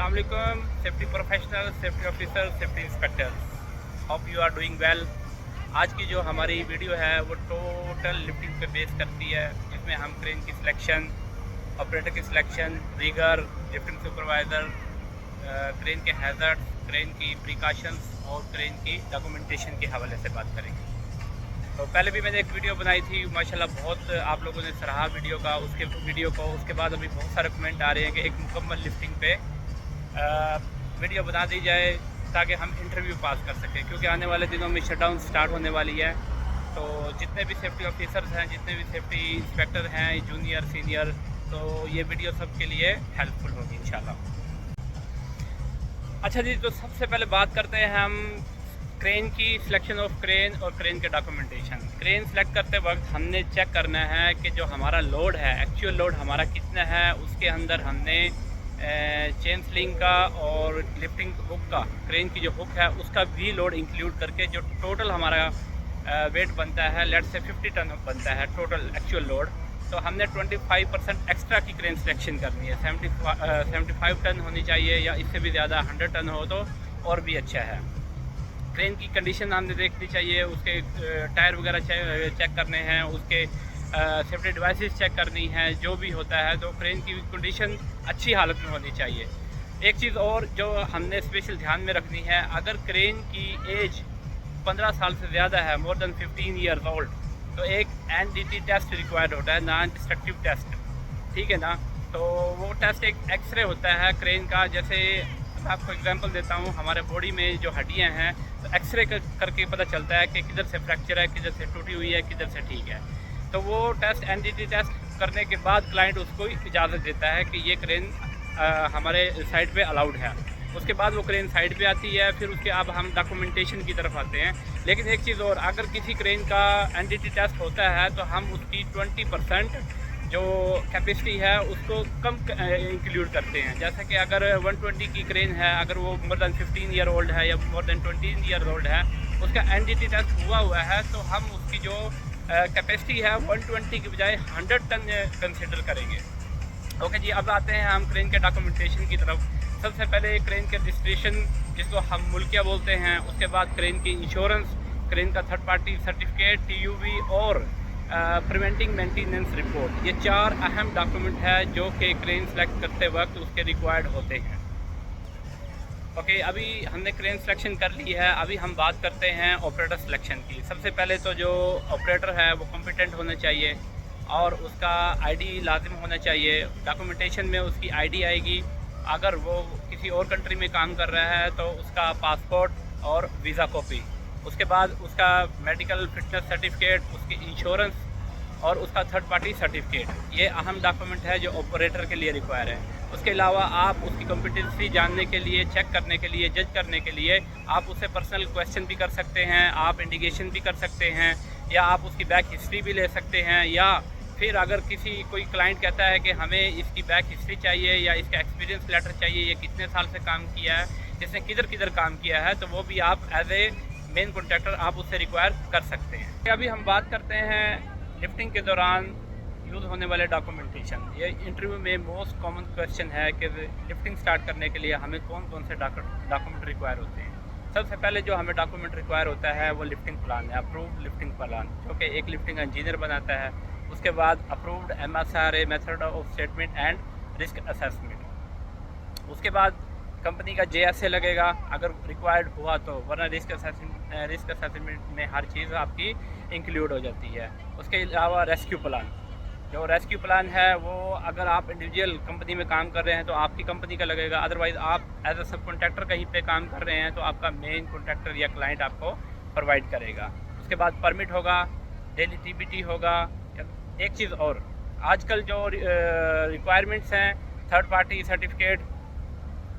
अस्सलाम वालेकुम safety professional, safety officer, safety inspector, hope you are doing well. आज की जो हमारी वीडियो है वो टोटल लिफ्टिंग पे बेस करती है, जिसमें हम क्रेन की सिलेक्शन, ऑपरेटर की selection, rigger, lifting supervisor, crane के हैज़र्ड्स, क्रेन की प्रिकॉशंस और क्रेन की डॉक्यूमेंटेशन के हवाले से बात करेंगे। तो पहले भी मैंने एक वीडियो बनाई थी, माशाल्लाह बहुत आप लोगों ने सराहा वीडियो को। उसके बाद अभी बहुत सारे कमेंट आ रहे हैं कि एक मुकम्मल लिफ्टिंग पे वीडियो बना दी जाए ताकि हम इंटरव्यू पास कर सकें, क्योंकि आने वाले दिनों में शटडाउन स्टार्ट होने वाली है। तो जितने भी सेफ्टी ऑफिसर्स हैं, जितने भी सेफ्टी इंस्पेक्टर हैं, जूनियर सीनियर, तो ये वीडियो सबके लिए हेल्पफुल होगी इंशाल्लाह। अच्छा जी, तो सबसे पहले बात करते हैं हम क्रेन की सिलेक्शन ऑफ क्रेन और क्रेन के डॉक्यूमेंटेशन। क्रेन सेलेक्ट करते वक्त हमने चेक करना है कि जो हमारा लोड है, एक्चुअल लोड हमारा कितना है। उसके अंदर हमने चेन स्लिंग का और लिफ्टिंग हुक का, क्रेन की जो हुक है उसका भी लोड इंक्लूड करके जो टोटल हमारा वेट बनता है, लेट से 50 टन बनता है टोटल एक्चुअल लोड। तो हमने 25% एक्स्ट्रा की क्रेन सिलेक्शन करनी है। 75 टन होनी चाहिए या इससे भी ज़्यादा 100 टन हो तो और भी अच्छा है। क्रेन की कंडीशन हमने देखनी चाहिए, उसके टायर वगैरह चेक करने हैं, उसके सेफ्टी डिवाइसेस चेक करनी है, जो भी होता है। तो क्रेन की कंडीशन अच्छी हालत में होनी चाहिए। एक चीज़ और जो हमने स्पेशल ध्यान में रखनी है, अगर क्रेन की एज 15 साल से ज़्यादा है, मोर देन 15 ईयर्स ओल्ड, तो एक NDT टेस्ट रिक्वायर्ड होता है, नॉन डिस्ट्रक्टिव टेस्ट, ठीक है ना। तो वो टेस्ट एक एक्सरे होता है क्रेन का। जैसे मैं आपको एग्जांपल देता हूँ, हमारे बॉडी में जो हड्डियाँ हैं, तो एक्सरे करके पता चलता है कि किधर से फ्रैक्चर है, किधर से टूटी हुई है, किधर से ठीक है। तो वो टेस्ट NDT टेस्ट करने के बाद क्लाइंट उसको इजाज़त देता है कि ये क्रेन हमारे साइड पे अलाउड है। उसके बाद वो क्रेन साइड पे आती है। फिर उसके अब हम डॉक्यूमेंटेशन की तरफ आते हैं। लेकिन एक चीज़ और, अगर किसी क्रेन का NDT टेस्ट होता है तो हम उसकी 20% जो कैपेसिटी है उसको कम इंक्लूड करते हैं। जैसा कि अगर 120 की क्रेन है, अगर वो मोर देन 15 ईयर ओल्ड है या मोर देन 20 ईयर ओल्ड है, उसका NDT टेस्ट हुआ है, तो हम उसकी जो कैपेसिटी है 120 की बजाय 100 टन कंसिडर करेंगे। ओके जी, अब आते हैं हम क्रेन के डॉक्यूमेंटेशन की तरफ। सबसे पहले क्रेन के रजिस्ट्रेशन, जिसको हम मुल्किया बोलते हैं। उसके बाद क्रेन की इंश्योरेंस, क्रेन का थर्ड पार्टी सर्टिफिकेट, TUV और प्रिवेंटिंग मेंटेनेंस रिपोर्ट। ये 4 अहम डॉक्यूमेंट है जो कि क्रेन सेलेक्ट करते वक्त उसके रिक्वायर्ड होते हैं। ओके, अभी हमने क्रेन सिलेक्शन कर ली है। अभी हम बात करते हैं ऑपरेटर सिलेक्शन की। सबसे पहले तो जो ऑपरेटर है वो कॉम्पिटेंट होना चाहिए और उसका ID लाजिम होना चाहिए। डॉक्यूमेंटेशन में उसकी ID आएगी। अगर वो किसी और कंट्री में काम कर रहा है तो उसका पासपोर्ट और वीज़ा कॉपी। उसके बाद उसका मेडिकल फिटनेस सर्टिफिकेट, उसकी इंश्योरेंस और उसका थर्ड पार्टी सर्टिफिकेट। ये अहम डॉक्यूमेंट है जो ऑपरेटर के लिए रिक्वायर है। उसके अलावा आप उसकी कॉम्पिटेंसी जानने के लिए, चेक करने के लिए, जज करने के लिए आप उससे पर्सनल क्वेश्चन भी कर सकते हैं, आप इंडिकेशन भी कर सकते हैं, या आप उसकी बैक हिस्ट्री भी ले सकते हैं। या फिर अगर कोई क्लाइंट कहता है कि हमें इसकी बैक हिस्ट्री चाहिए या इसका एक्सपीरियंस लेटर चाहिए, ये कितने साल से काम किया है, इसने किधर किधर काम किया है, तो वो भी आप एज ए मेन कॉन्ट्रैक्टर आप उससे रिक्वायर कर सकते हैं। अभी हम बात करते हैं लिफ्टिंग के दौरान यूज़ होने वाले डॉक्यूमेंटेशन। ये इंटरव्यू में मोस्ट कॉमन क्वेश्चन है कि लिफ्टिंग स्टार्ट करने के लिए हमें कौन कौन से डॉक्यूमेंट रिक्वायर होते हैं। सबसे पहले जो हमें डॉक्यूमेंट रिक्वायर होता है वो लिफ्टिंग प्लान है, अप्रूव्ड लिफ्टिंग प्लान, जो कि एक लिफ्टिंग इंजीनियर बनाता है। उसके बाद approved MSRA, method of statement and risk assessment. उसके बाद कंपनी का JSA लगेगा अगर रिक्वायर्ड हुआ तो, वरना रिस्क असेसमेंट में हर चीज़ आपकी इंक्लूड हो जाती है। उसके अलावा रेस्क्यू प्लान, जो रेस्क्यू प्लान है वो अगर आप इंडिविजुअल कंपनी में काम कर रहे हैं तो आपकी कंपनी का लगेगा। अदरवाइज़ आप एज अ सब कॉन्ट्रैक्टर कहीं पे काम कर रहे हैं तो आपका मेन कॉन्ट्रैक्टर या क्लाइंट आपको प्रोवाइड करेगा। उसके बाद परमिट होगा, डेली TBT होगा। एक चीज़ और, आजकल जो रिक्वायरमेंट्स हैं, थर्ड पार्टी सर्टिफिकेट।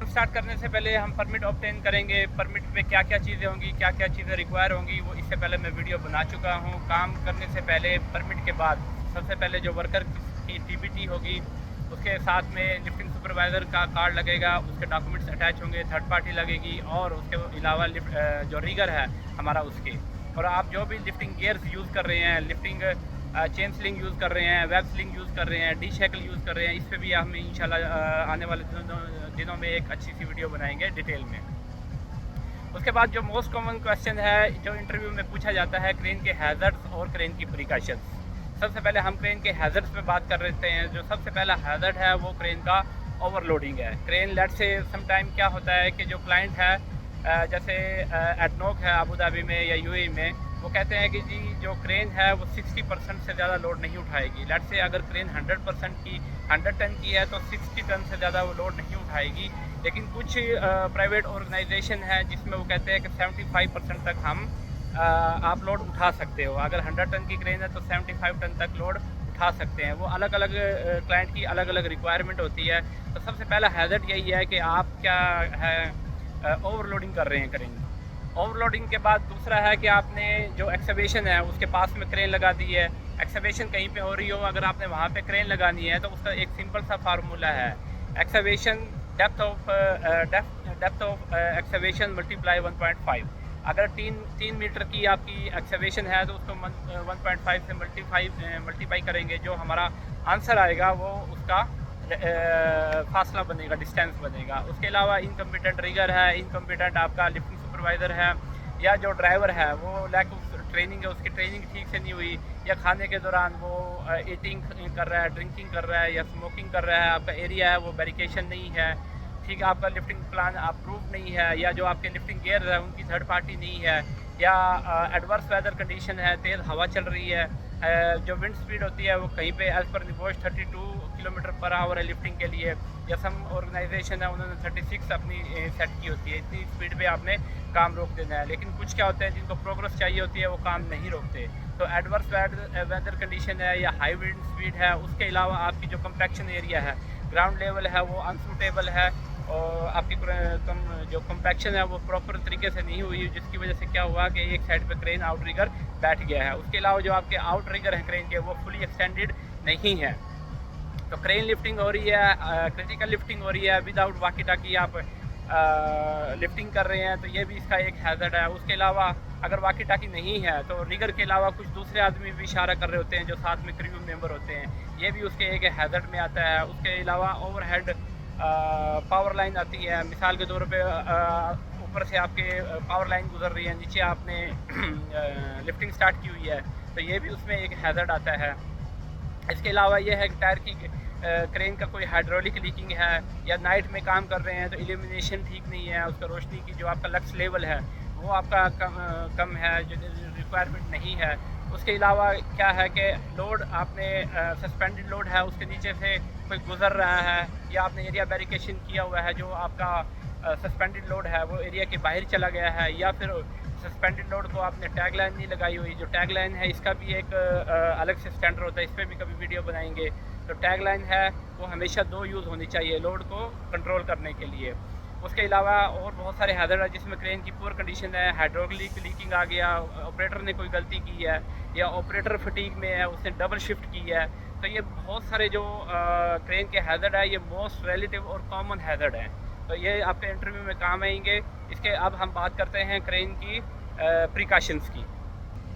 स्टार्ट करने से पहले हम परमिट ऑब्टेन करेंगे। परमिट में क्या क्या चीज़ें होंगी, क्या क्या चीज़ें रिक्वायर होंगी, वो इससे पहले मैं वीडियो बना चुका हूँ। काम करने से पहले, परमिट के बाद सबसे पहले जो वर्कर की TBT होगी, उसके साथ में लिफ्टिंग सुपरवाइज़र का कार्ड लगेगा, उसके डॉक्यूमेंट्स अटैच होंगे, थर्ड पार्टी लगेगी, और उसके अलावा जो रिगर है हमारा उसके। और आप जो भी लिफ्टिंग गियर्स यूज़ कर रहे हैं, लिफ्टिंग चेन स्लिंग यूज़ कर रहे हैं, वेब स्लिंग यूज़ कर रहे हैं, डी शैकल यूज़ कर रहे हैं। इस पर भी हम इंशाल्लाह आने वाले दिनों में एक अच्छी सी वीडियो बनाएंगे डिटेल में। उसके बाद जो मोस्ट कॉमन क्वेश्चन है जो इंटरव्यू में पूछा जाता है, क्रेन के हैज़र्ड्स और क्रेन की प्रिकॉशंस। सबसे पहले हम क्रेन के हैज़र्ड्स पे बात कर रहे हैं। जो सबसे पहला हैज़र्ड है वो क्रेन का ओवरलोडिंग है। क्रेन लेट से समटाइम क्या होता है कि जो क्लाइंट है जैसे एडनोक है अबू धाबी में या यूएई में, वो कहते हैं कि जी जो क्रेन है वो 60% से ज़्यादा लोड नहीं उठाएगी। लेट से अगर क्रेन 100% की 100 टन की है तो 60 टन से ज़्यादा वो लोड नहीं उठाएगी। लेकिन कुछ प्राइवेट ऑर्गेनाइजेशन है जिसमें वो कहते हैं कि 75% तक हम आप लोड उठा सकते हो। अगर 100 टन की क्रेन है तो 75 टन तक लोड उठा सकते हैं। वो अलग अलग क्लाइंट की अलग अलग रिक्वायरमेंट होती है। तो सबसे पहला हैज़र्ड यही है कि आप क्या है ओवरलोडिंग कर रहे हैं क्रेन। ओवरलोडिंग के बाद दूसरा है कि आपने जो एक्सकवेशन है उसके पास में क्रेन लगा दी है। एक्सकवेशन कहीं पे हो रही हो, अगर आपने वहाँ पे क्रेन लगानी है तो उसका एक सिंपल सा फार्मूला है, excavation depth of excavation multiply 1.5। अगर 3 मीटर की आपकी एक्सकवेशन है तो उसको 1.5 से मल्टीप्लाई करेंगे, जो हमारा आंसर आएगा वो उसका फासला बनेगा, डिस्टेंस बनेगा। उसके अलावा इनकम्पिटेंट रिगर है, इनकम्पिटेंट आपका लिफ्टिंग सुपरवाइज़र है, या जो ड्राइवर है वो लैक ऑफ ट्रेनिंग है, उसकी ट्रेनिंग ठीक से नहीं हुई, या खाने के दौरान वो ईटिंग कर रहा है, ड्रिंकिंग कर रहा है या स्मोकिंग कर रहा है, आपका एरिया है वो बैरिकेशन नहीं है, ठीक है, आपका लिफ्टिंग प्लान अप्रूव नहीं है, या जो आपके लिफ्टिंग गियर है उनकी थर्ड पार्टी नहीं है, या एडवर्स वेदर कंडीशन है, तेज़ हवा चल रही है, जो विंड स्पीड होती है वो कहीं पे एज़ पर निगोश 32 किलोमीटर पर आवर है लिफ्टिंग के लिए, या सम ऑर्गेनाइजेशन है उन्होंने 36 अपनी सेट की होती है। इतनी स्पीड पे आपने काम रोक देना है। लेकिन कुछ क्या होते हैं जिनको प्रोग्रेस चाहिए होती है वो काम नहीं रोकते। तो एडवर्स वेदर कंडीशन है या हाई विंड स्पीड है, उसके अलावा आपकी जो कंपैक्शन एरिया है, ग्राउंड लेवल है वो अनसूटेबल है, और आपकी जो कंपैक्शन है वो प्रॉपर तरीके से नहीं हुई, जिसकी वजह से क्या हुआ कि एक साइड पे क्रेन आउट रिगर बैठ गया है। उसके अलावा जो आपके आउट रिगर हैं क्रेन के वो फुली एक्सटेंडेड नहीं है। तो क्रेन लिफ्टिंग हो रही है, क्रिटिकल लिफ्टिंग हो रही है, विदाउट वाकी टाकी आप लिफ्टिंग कर रहे हैं, तो ये भी इसका एक हैज़र्ड है। उसके अलावा अगर वाकी टाकी नहीं है तो रिगर के अलावा कुछ दूसरे आदमी भी इशारा कर रहे होते हैं जो साथ में क्रू मेंबर होते हैं, ये भी उसके एक हैज़र्ड में आता है। उसके अलावा ओवरहेड पावर लाइन आती है, मिसाल के तौर पे ऊपर से आपके पावर लाइन गुजर रही है, नीचे आपने लिफ्टिंग स्टार्ट की हुई है, तो ये भी उसमें एक हैज़र्ड आता है। इसके अलावा ये है कि टायर की क्रेन का कोई हाइड्रोलिक लीकिंग है, या नाइट में काम कर रहे हैं तो इल्यूमिनेशन ठीक नहीं है, उसका रोशनी की जो आपका लक्स लेवल है वो आपका कम है, जो रिक्वायरमेंट नहीं है। उसके अलावा क्या है कि लोड आपने सस्पेंडेड लोड है, उसके नीचे से कोई गुजर रहा है, या आपने एरिया बैरिकेशन किया हुआ है, जो आपका सस्पेंडेड लोड है वो एरिया के बाहर चला गया है, या फिर सस्पेंडेड लोड को आपने टैग लाइन नहीं लगाई हुई। जो टैग लाइन है इसका भी एक अलग से स्टैंडर्ड होता है, इस पर भी कभी वीडियो बनाएंगे। तो टैग लाइन है वो हमेशा 2 यूज़ होनी चाहिए लोड को कंट्रोल करने के लिए। उसके अलावा और बहुत सारे हैज़र्ड है जिसमें क्रेन की पुअर कंडीशन है, हाइड्रोलिक लीकिंग आ गया, ऑपरेटर ने कोई गलती की है, या ऑपरेटर फटीग में है, उसने डबल शिफ्ट की है। तो ये बहुत सारे जो क्रेन के हैज़र्ड है ये मोस्ट रिलेटिव और कॉमन हैज़र्ड हैं, तो ये आपके इंटरव्यू में काम आएंगे। इसके अब हम बात करते हैं क्रेन की प्रिकॉशंस की।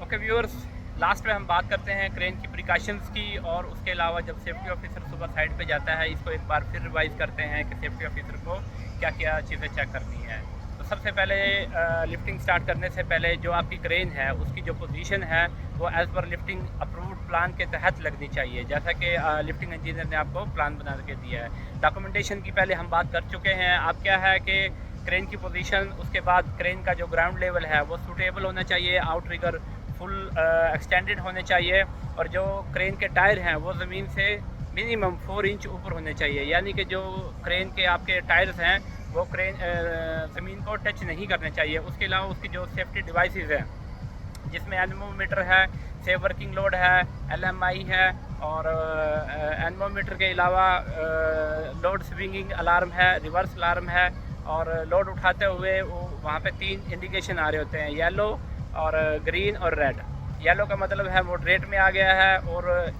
ओके व्यूअर्स, लास्ट में हम बात करते हैं क्रेन की प्रिकॉशंस की, और उसके अलावा जब सेफ्टी ऑफिसर सुबह साइड पे जाता है इसको एक बार फिर रिवाइज़ करते हैं कि सेफ्टी ऑफिसर को क्या क्या चीज़ें चेक करनी है। तो सबसे पहले लिफ्टिंग स्टार्ट करने से पहले जो आपकी क्रेन है उसकी जो पोजीशन है वो as per lifting approved plan के तहत लगनी चाहिए, जैसा कि लिफ्टिंग इंजीनियर ने आपको प्लान बना के दिया है। डॉक्यूमेंटेशन की पहले हम बात कर चुके हैं। अब क्या है कि क्रेन की पोजीशन, उसके बाद क्रेन का जो ग्राउंड लेवल है वो सूटेबल होना चाहिए, आउट रिगर फुल एक्सटेंडेड होने चाहिए, और जो क्रेन के टायर हैं वो ज़मीन से मिनिमम 4 इंच ऊपर होने चाहिए, यानी कि जो क्रेन के आपके टायर्स हैं वो क्रेन ज़मीन को टच नहीं करने चाहिए। उसके अलावा उसकी जो सेफ्टी डिवाइसेस हैं जिसमें एनेमोमीटर है, सेफ वर्किंग लोड है, LMI है, और एनेमोमीटर के अलावा लोड स्विंगिंग अलार्म है, रिवर्स अलार्म है, और लोड उठाते हुए वो वहाँ पे 3 इंडिकेशन आ रहे होते हैं, येलो और ग्रीन और रेड। येलो का मतलब है मॉडरेट में आ गया है, और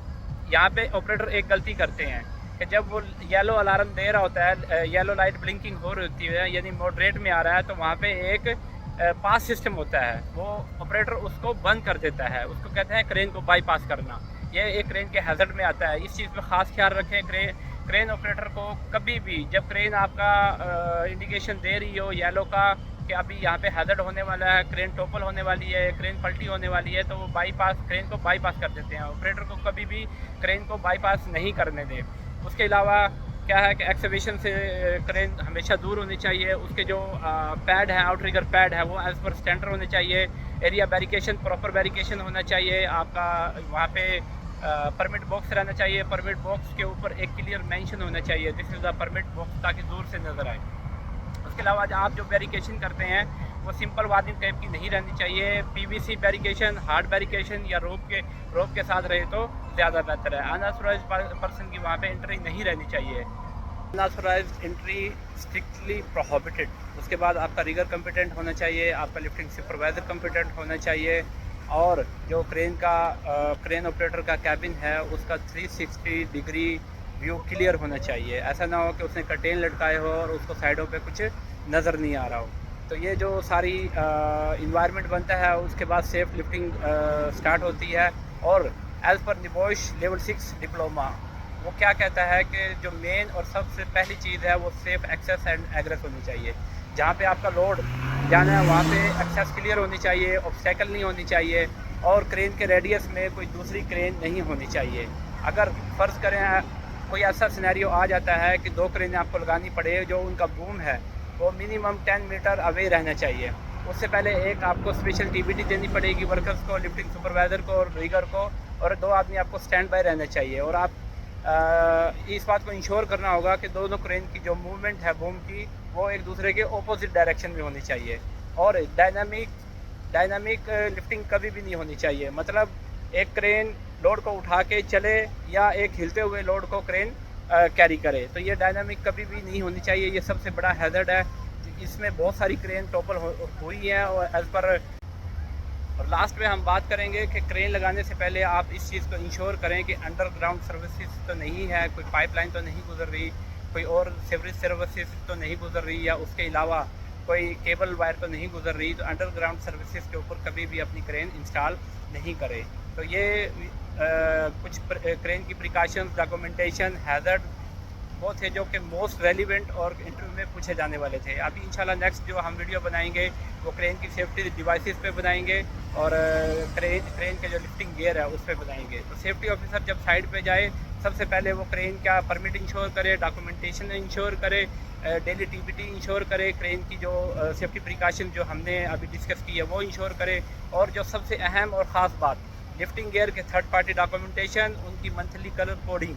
यहाँ पे ऑपरेटर एक गलती करते हैं कि जब वो येलो अलार्म दे रहा होता है, येलो लाइट ब्लिंकिंग हो रही होती है यानी मॉडरेट में आ रहा है, तो वहाँ पे एक पास सिस्टम होता है, वो ऑपरेटर उसको बंद कर देता है, उसको कहते हैं क्रेन को बाईपास करना। ये एक क्रेन के हैज़र्ड में आता है। इस चीज़ में ख़ास ख्याल रखें। क्रेन ऑपरेटर को कभी भी जब क्रेन आपका इंडिकेशन दे रही हो येलो का कि अभी यहाँ पे हैज़र्ड होने वाला है, क्रेन टॉपल होने वाली है, क्रेन पलटी होने वाली है, तो वो क्रेन को बाईपास कर देते हैं। ऑपरेटर को कभी भी क्रेन को बाईपास नहीं करने दें। उसके अलावा क्या है कि एक्सीवेशन से क्रेन हमेशा दूर होनी चाहिए। उसके जो पैड है, आउटरिगर पैड है, वो एज़ पर स्टैंडर्ड होने चाहिए। एरिया बैरिकेशन, प्रॉपर बैरिकेशन होना चाहिए आपका। वहाँ पे परमिट बॉक्स रहना चाहिए। परमिट बॉक्स के ऊपर एक क्लियर मेंशन होना चाहिए, this is the permit box, ताकि दूर से नज़र आए। उसके अलावा आप जो बैरिकेशन करते हैं वो सिंपल वार्निंग टाइप की नहीं रहनी चाहिए। पीवीसी बैरिकेशन, हार्ड बैरिकेशन या रोप के साथ रहे तो ज़्यादा बेहतर है। अनऑथराइज्ड पर्सन की वहाँ पे एंट्री नहीं रहनी चाहिए। Unauthorised entry strictly prohibited. उसके बाद आपका रिगर कम्पिटेंट होना चाहिए, आपका लिफ्टिंग सुपरवाइज़र कम्पिटेंट होना चाहिए, और जो क्रेन ऑपरेटर का कैबिन है उसका 360 डिग्री व्यू क्लियर होना चाहिए। ऐसा ना हो कि उसने कर्टेन लटकाए हो और उसको साइडों पे कुछ नज़र नहीं आ रहा हो। तो ये जो सारी इन्वायरमेंट बनता है, उसके बाद सेफ़ लिफ्टिंग स्टार्ट होती है। और as per NEBOSH level 6 diploma वो क्या कहता है कि जो मेन और सबसे पहली चीज़ है वो सेफ़ एक्सेस एंड एग्रेस होनी चाहिए। जहाँ पे आपका लोड जाना है वहाँ पे एक्सेस क्लियर होनी चाहिए, ऑब्स्टेकल नहीं होनी चाहिए, और क्रेन के रेडियस में कोई दूसरी क्रेन नहीं होनी चाहिए। अगर फ़र्ज़ करें कोई ऐसा सिनेरियो आ जाता है कि 2 क्रेनें आपको लगानी पड़े, जो उनका बूम है वो मिनिमम 10 मीटर अवे रहना चाहिए। उससे पहले एक आपको स्पेशल टीबीटी देनी पड़ेगी वर्कर्स को, लिफ्टिंग सुपरवाइज़र को और रिगर को, और 2 आदमी आपको स्टैंड बाय रहना चाहिए। और आप इस बात को इंश्योर करना होगा कि दोनों क्रेन की जो मूवमेंट है बूम की, वो एक दूसरे के ऑपोजिट डायरेक्शन में होनी चाहिए। और डायनामिक लिफ्टिंग कभी भी नहीं होनी चाहिए। मतलब एक क्रेन लोड को उठा के चले या एक हिलते हुए लोड को क्रेन कैरी करे, तो ये डायनामिक कभी भी नहीं होनी चाहिए। ये सबसे बड़ा हैज़र्ड है। इसमें बहुत सारी क्रेन टॉपल हुई हैं। और लास्ट में हम बात करेंगे कि क्रेन लगाने से पहले आप इस चीज़ को इंश्योर करें कि अंडरग्राउंड सर्विसेज तो नहीं है, कोई पाइपलाइन तो नहीं गुजर रही, कोई और सीवरेज सर्विसेज तो नहीं गुजर रही, या उसके अलावा कोई केबल वायर तो नहीं गुजर रही। तो अंडरग्राउंड सर्विसेज के ऊपर कभी भी अपनी क्रेन इंस्टॉल नहीं करें। तो ये कुछ क्रेन की प्रिकॉशंस, डॉक्यूमेंटेशन, हैज़र्ड वो थे जो कि मोस्ट रेलिवेंट और इंटरव्यू में पूछे जाने वाले थे। अभी इंशाल्लाह नेक्स्ट जो हम वीडियो बनाएंगे वो क्रेन की सेफ्टी डिवाइसेस पे बनाएंगे, और क्रेन के जो लिफ्टिंग गियर है उस पर बनाएंगे। तो सेफ्टी ऑफिसर जब साइड पे जाए, सबसे पहले वो क्रेन का परमिट इंश्योर करे, डॉक्यूमेंटेशन इंश्योर करे, डेली टीबीटी इंश्योर करे, क्रेन की जो सेफ्टी प्रिकॉशन जो हमने अभी डिस्कस की है वो इंश्योर करे, और जो सबसे अहम और ख़ास बात, लिफ्टिंग गियर के थर्ड पार्टी डॉक्यूमेंटेशन, उनकी मंथली कलर कोडिंग,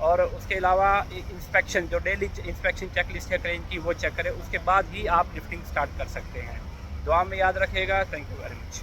और उसके अलावा इंस्पेक्शन, जो डेली इंस्पेक्शन चेकलिस्ट है क्रेन की, वो चेक करें। उसके बाद ही आप लिफ्टिंग स्टार्ट कर सकते हैं। दुआ में याद रखिएगा। Thank you very much.